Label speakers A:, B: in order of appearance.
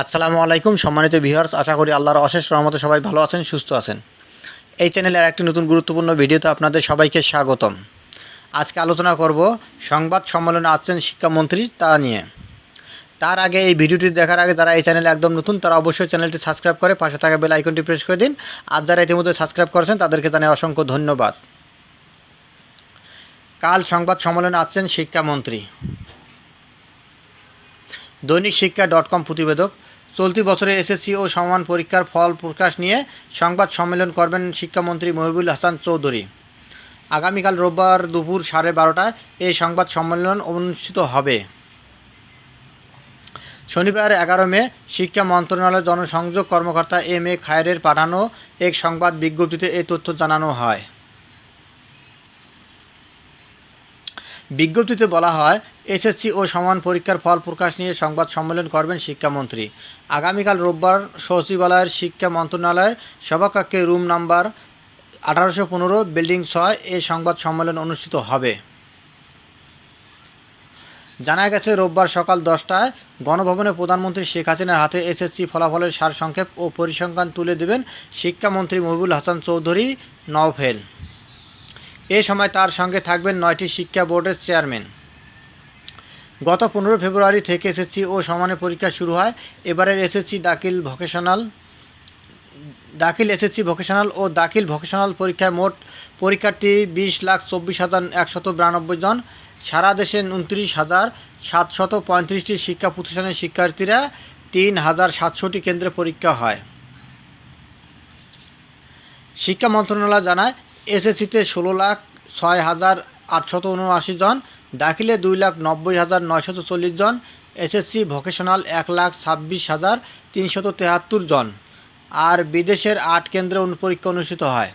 A: আসসালামু আলাইকুম সম্মানিত ভিউয়ার্স, আশা করি আল্লাহর অশেষ রহমতে সবাই ভালো আছেন, সুস্থ আছেন। এই চ্যানেলের একটি নতুন গুরুত্বপূর্ণ ভিডিওতে আপনাদের সবাইকে স্বাগতম। আজকে আলোচনা করব সংবাদ সম্মেলনে আসছেন শিক্ষামন্ত্রী তা নিয়ে। তার আগে এই ভিডিওটি দেখার আগে যারা এই চ্যানেলে একদম নতুন তারা অবশ্যই চ্যানেলটি সাবস্ক্রাইব করে পাশে থাকা বেল আইকনটি প্রেস করে দিন। আর যারা ইতিমধ্যে সাবস্ক্রাইব করেছেন তাদেরকে জানাই অসংখ্য ধন্যবাদ। কাল সংবাদ সম্মেলনে আসছেন শিক্ষামন্ত্রী। দৈনিক শিক্ষা .com প্রতিবেদক, চলতি বছরে এসএসসি ও সমমান পরীক্ষার ফল প্রকাশ নিয়ে সংবাদ সম্মেলন করবেন শিক্ষামন্ত্রী মহিবুল হাসান চৌধুরী। আগামীকাল রোববার দুপুর 12:30টায় এই সংবাদ সম্মেলন অনুষ্ঠিত হবে। শনিবার 11 মে শিক্ষা মন্ত্রণালয়ের জনসংযোগ কর্মকর্তা এম এ খায়েরের পাঠানো এক সংবাদ বিজ্ঞপ্তিতে এই তথ্য জানানো হয়। বিজ্ঞপ্তিতে বলা হয়, এসএসসি ও সমান পরীক্ষার ফল প্রকাশ নিয়ে সংবাদ সম্মেলন করবেন শিক্ষামন্ত্রী। আগামীকাল রোববার সচিবালয়ের শিক্ষা মন্ত্রণালয়ের সভাকক্ষে রুম নাম্বার 1815 বিল্ডিং 6 এই সংবাদ সম্মেলন অনুষ্ঠিত হবে। জানা গেছে, রোববার সকাল 10টায় গণভবনে প্রধানমন্ত্রী শেখ হাসিনার হাতে এসএসসি ফলাফলের সারসংক্ষেপ ও পরিসংখ্যান তুলে দেবেন শিক্ষামন্ত্রী মহিবুল হাসান চৌধুরী নওফেল। এ সময় তার সঙ্গে থাকবেন 9টি শিক্ষা বোর্ডের চেয়ারম্যান। গত 15 ফেব্রুয়ারি থেকে এসএসসি ও সমানের পরীক্ষা শুরু হয়। এবারের এসএসসি দাখিল এসএসসি ভোকেশনাল ও দাখিল ভোকেশনাল পরীক্ষায় মোট পরীক্ষার্থী 20,24,192 জন। সারা দেশে 29,735টি শিক্ষা প্রতিষ্ঠানের শিক্ষার্থীরা 3,700টি কেন্দ্রে পরীক্ষা হয়। শিক্ষা মন্ত্রণালয় জানায়, এসএসসিতে 16,06,879 জন, দাখিলে 2,90,940 জন, এসএসসি ভোকেশনাল 1,26,373 জন, আর বিদেশের 8 কেন্দ্রে পরীক্ষা অনুষ্ঠিত হয়।